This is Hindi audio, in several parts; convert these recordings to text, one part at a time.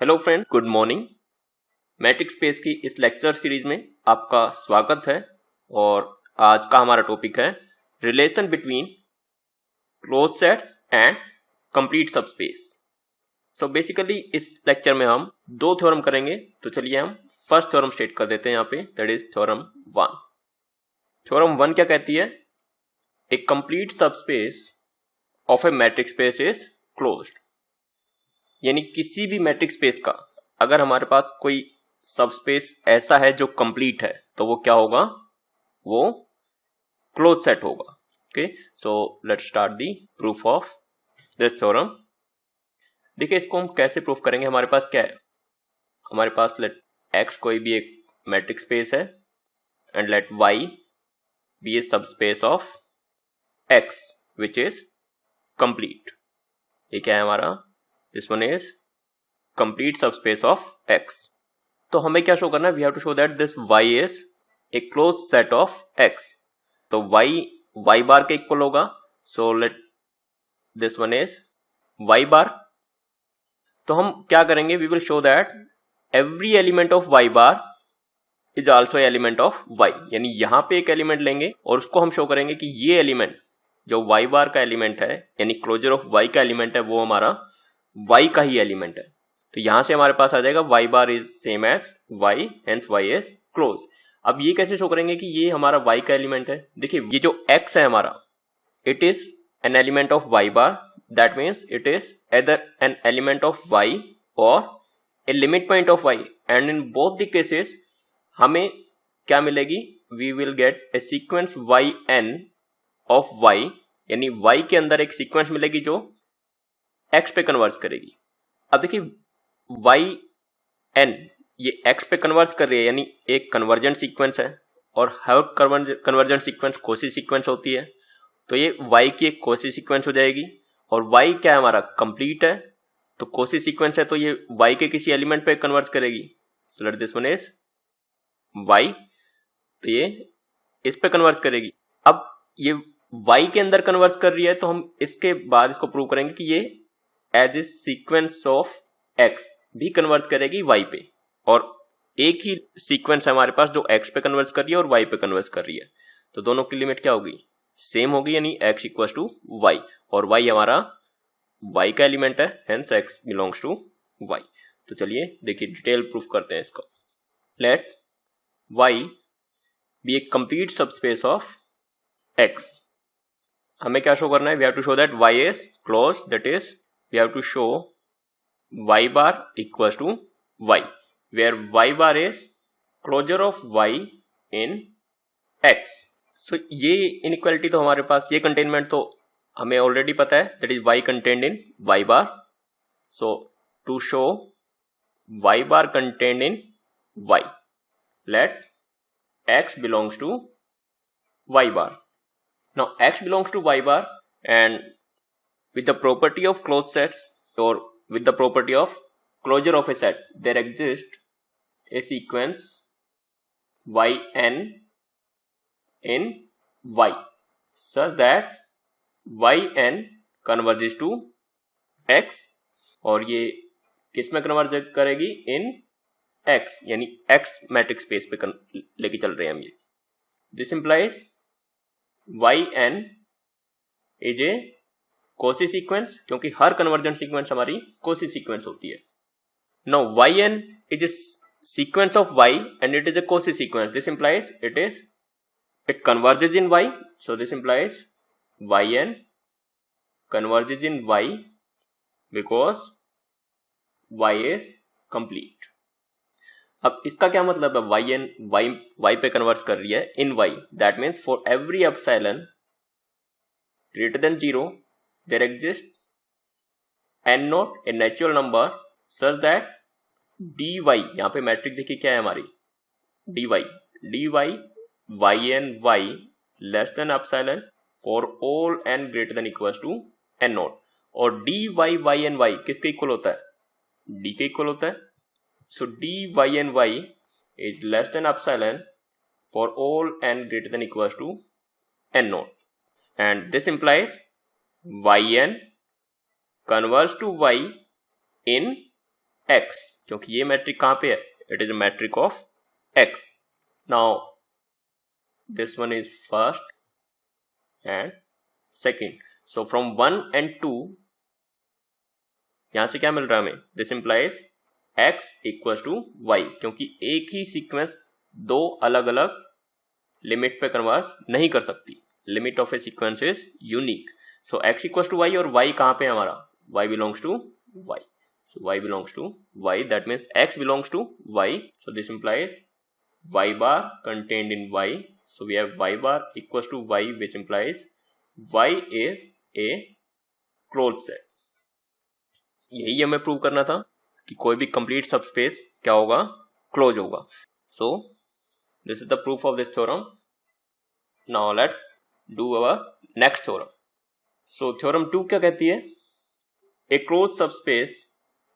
Hello friends, good morning. Matrix space की इस लेक्चर सीरीज में आपका स्वागत है और आज का हमारा टॉपिक है relation between close sets and complete subspace. So basically इस लेक्चर में हम दो थ्योरम करेंगे। तो चलिए हम फर्स्ट थ्योरम स्टेट कर देते हैं यहाँ पे, दैट इज थ्योरम 1। थ्योरम 1 क्या कहती है? A complete subspace of a matrix space is closed. यानी किसी भी मैट्रिक्स स्पेस का अगर हमारे पास कोई सबस्पेस ऐसा है जो कंप्लीट है तो वो क्या होगा? वो क्लोज सेट होगा। Okay, so let's start the proof of this theorem. देखिए इसको हम कैसे प्रूफ करेंगे। हमारे पास क्या है? हमारे पास लेट x कोई भी एक मैट्रिक्स स्पेस है and let y be a subspace of x which is complete. ये क्या है हमारा? This one is complete subspace of X. तो हमें क्या शो करना है? We have to show that this Y is a closed set of X. तो Y बार के इक्वल होगा. So let this one is Y बार. तो हम क्या करेंगे? We will show that every element of Y bar is also element of Y. यानी यहाँ पे एक एलिमेंट लेंगे और उसको हम शो करेंगे कि ये एलिमेंट जो Y बार का एलिमेंट है यानी क्लोजर ऑफ Y का एलिमेंट है वो हमारा y का ही एलिमेंट है। तो यहां से हमारे पास आ जाएगा y bar is same as y, hence y is close. अब ये कैसे शो करेंगे कि ये हमारा y का एलिमेंट है? देखिए ये जो x है हमारा, it is an element of y bar, that means it is either an element of y और a limit point of y, and in both the cases हमें क्या मिलेगी? We will get a sequence yn of y, यानी y के अंदर एक सीक्वेंस मिलेगी जो x पे कन्वर्ज करेगी। अब देखिए yn ये x पे कन्वर्ज कर रही है यानी एक कन्वर्जेंट सीक्वेंस है और हर कन्वर्जेंट सीक्वेंस कोसी सीक्वेंस होती है। तो ये y की एक कोसी सीक्वेंस हो जाएगी और y क्या है हमारा? कंप्लीट है। तो कोसी सीक्वेंस है तो ये y के किसी एलिमेंट पे कन्वर्ज करेगी। So let this one is y, तो ये इस पे कन्वर्ज करेगी। अब ये y के अंदर कन्वर्ज कर रही है तो हम इसके बाद इसको प्रूव करेंगे कि ये as a sequence of x भी कन्वर्ज करेगी y पे, और एक ही सीक्वेंस है हमारे पास जो x पे कन्वर्ज कर रही है और y पे कन्वर्ज कर रही है। तो दोनों की लिमिट क्या होगी? सेम होगी, यानी x इक्वल टू y, और y हमारा y का एलिमेंट है, hence x belongs to y। तो चलिए देखिए डिटेल प्रूफ करते हैं इसको। Let y be a complete subspace of x। हमें क्या शो करना है? We have to show that y is close, that is we have to show y bar equals to y, where y bar is closure of y in x. So ये inequality तो हमारे पास, ये containment तो हमें ऑलरेडी पता है, that is y contained in y bar. So to show y bar contained in y, let x belongs to y bar. Now x belongs to y bar, and with the property of closed sets or with the property of closure of a set, there exists a sequence yn in y such that yn converges to x, और ये किस में कन्वर्ज करेगी? इन x, यानी x मैट्रिक्स स्पेस पे लेके चल रहे हैं हम ये। This implies yn is a Cauchy sequence, क्योंकि हर कन्वर्जेंट सीक्वेंस हमारी कोसी सीक्वेंस होती है। Now yn is a sequence of y and it is a Cauchy sequence. This implies it converges in y, so this implies yn converges in y because y is complete. अब इसका क्या मतलब है? yn y पे कन्वर्ज कर रही है इन y, that means for every epsilon greater than 0 there exists n naught, a natural number such that dy, यहाँ पे मैट्रिक देखिए क्या है हमारी? dy yn y less than epsilon for all n greater than equals to n naught, और dy yn y किसके इक्वल होता है? d के इक्वल होता है। so dy yn y is less than epsilon for all n greater than equals to n naught, and this implies yn converge to y in x, क्योंकि ये मैट्रिक कहाँ पे है, it is a matric of x. Now this one is first and second. So from 1 and 2 यहां से क्या मिल रहा है हमें, this implies x equal to y, क्योंकि एक ही सीक्वेंस दो अलग अलग लिमिट पे कन्वर्स नहीं कर सकती. Limit of a sequence is unique. So x equal to y और y कहाँ पे है हमारा, y belongs to y. So y belongs to y, that means x belongs to y. So this implies y bar contained in y. So we have y bar equals to y, which implies y is a closed set. यही हमें प्रूव करना था कि कोई भी कंप्लीट सबस्पेस क्या होगा, क्लोज होगा. So this is the proof of this theorem. Now let's do our next theorem. So theorem 2 क्या कहती है, a closed subspace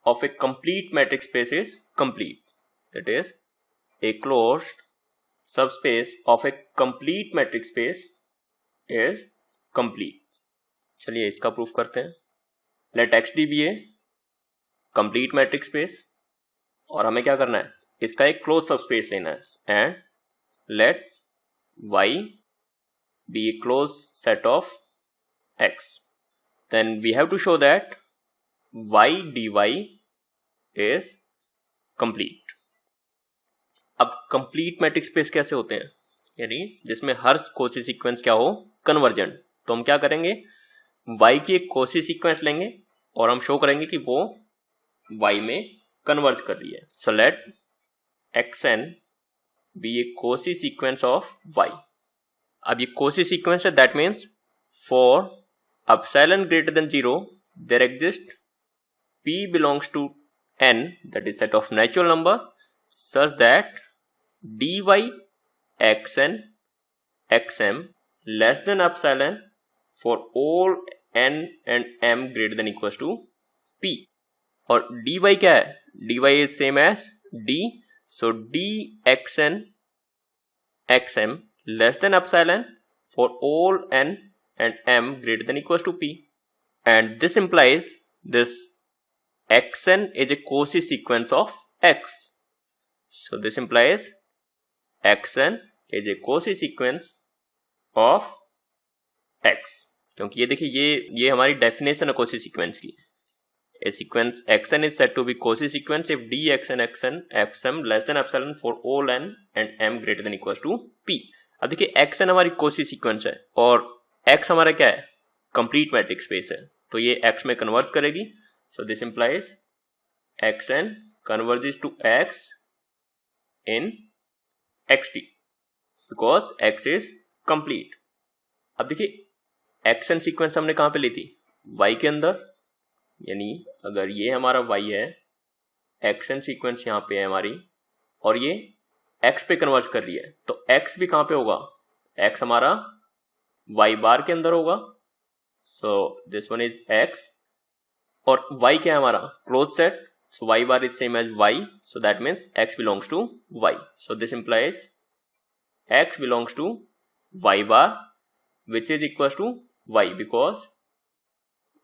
of a complete matrix space is complete. That is, a closed subspace of a complete matrix space is complete. चलिए इसका प्रूफ करते हैं. Let XD be a complete matrix space और हमें क्या करना है, इसका एक closed subspace लेना है. And let Y be a closed set of X. Then we have to show that Y dy is complete. अब कंप्लीट मैट्रिक्स स्पेस कैसे होते हैं, यानी जिसमें हर कोसी सीक्वेंस क्या हो, कन्वर्जेंट. तो हम क्या करेंगे, y की एक कोसी सीक्वेंस लेंगे और हम शो करेंगे कि वो y में कन्वर्ज कर रही है. So let xn be a Cauchy sequence of y. अब ये कोसी सीक्वेंस है, that means for epsilon greater than 0 there exist p belongs to n, that is set of natural number, such that dy xn xm less than epsilon for all n and m greater than equals to p. और dy क्या है, dy is same as d, so d xn xm less than epsilon for all n and m greater than equals to p. And this implies this xn is a Cauchy sequence of x. So this implies xn is a Cauchy sequence of x. क्योंकि ये देखिए ये हमारी डेफिनेशन है Cauchy सीक्वेंस की. A sequence xn is said to be Cauchy sequence if d xn xn xm less than epsilon for all n and m greater than equals to p. अब देखिए xn हमारी Cauchy सीक्वेंस है और x हमारा क्या है, कंप्लीट मैट्रिक्स स्पेस है, तो ये x में कन्वर्ज करेगी. So this implies xn converges to x in xt because x is complete. अब देखिए xn सीक्वेंस हमने कहाँ पे ली थी, y के अंदर, यानी अगर ये हमारा y है, xn सीक्वेंस यहाँ पे है हमारी और ये x पे कन्वर्ज कर रही है, तो x भी कहाँ पे होगा, x हमारा y बार के अंदर होगा. So this one is x और y क्या है हमारा, close set, so y bar is same as y, so that means x belongs to y. So this implies x belongs to y bar which is equals to y because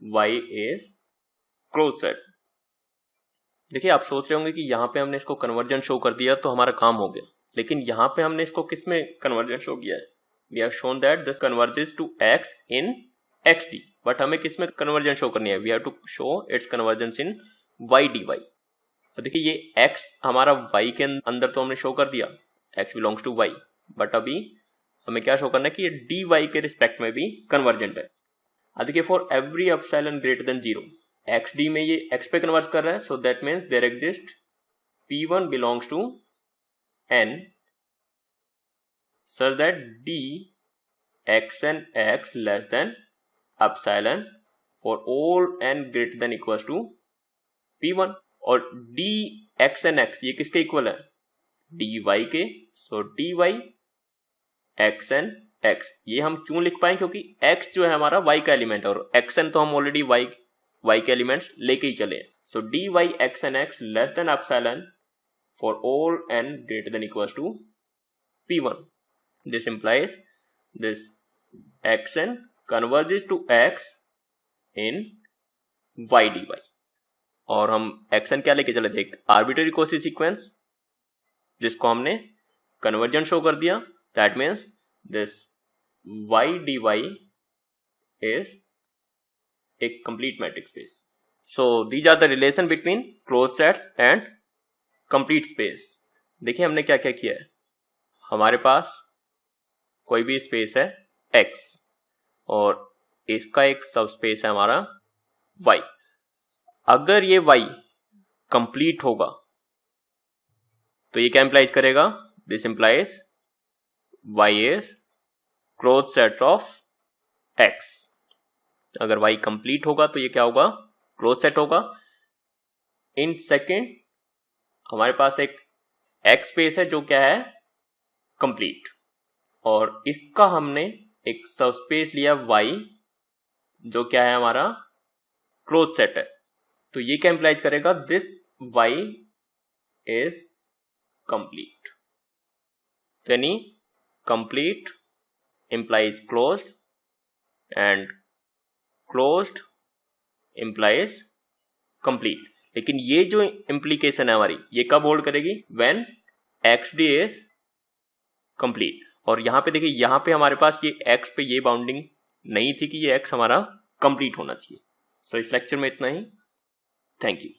y is closed set. देखिए आप सोच रहे होंगे कि यहाँ पे हमने इसको कन्वर्जेंट शो कर दिया तो हमारा काम हो गया, लेकिन यहाँ पे हमने इसको किस में कन्वर्जेंट शो किया है, we have shown that this converges to x in xt, but हमें किस में कन्वर्जेंस शो करनी है, we have to show its convergence in y dy. तो देखिए ये x हमारा y के अंदर तो हमने शो कर दिया, x belongs to y, but अभी हमें क्या शो करना है कि ये dy के रिस्पेक्ट में भी कन्वर्जेंट है. अब देखिए for every epsilon greater than 0 xd में ये x पे कन्वर्ज कर रहा है, so that means there exist p1 belongs to n such that d xn x less than epsilon for all n greater than equals to p1. और d xn x ये किसके इक्वल है, dy के, सो dy xn x. ये हम क्यों लिख पाए, क्योंकि x जो है हमारा y का एलिमेंट है और xn तो हम ऑलरेडी y के एलिमेंट्स लेके ही चले हैं. So dy xn x less than epsilon for all n greater than equals to p1. This implies this xn converges to x in y dy. और हम एक्शन क्या लेके चले थे, एक आर्बिट्ररी कोसी सीक्वेंस जिसको हमने कन्वर्जेंट शो कर दिया. That means this y dy is a complete metric space. So these are the relation between closed sets and complete space. देखिए हमने क्या क्या किया है. हमारे पास कोई भी स्पेस है x और इसका एक सब स्पेस है हमारा y. अगर ये y कंप्लीट होगा तो ये क्या इंप्लाइज करेगा, this implies y is close set of x. अगर y कंप्लीट होगा तो ये क्या होगा, क्लोज सेट होगा. इन सेकेंड हमारे पास एक x स्पेस है जो क्या है, कंप्लीट, और इसका हमने एक सबस्पेस लिया y जो क्या है हमारा क्लोज सेट है. तो ये क्या इंप्लाइज करेगा, दिस y इज कंप्लीट. यानी complete implies closed and closed implies complete. लेकिन ये जो implication है हमारी, ये कब होल्ड करेगी, when xd is complete. और यहाँ पे देखिए, यहाँ पे हमारे पास ये x पे ये बाउंडिंग नहीं थी कि ये x हमारा कंप्लीट होना चाहिए. सो इस लेक्चर में इतना ही. Thank you.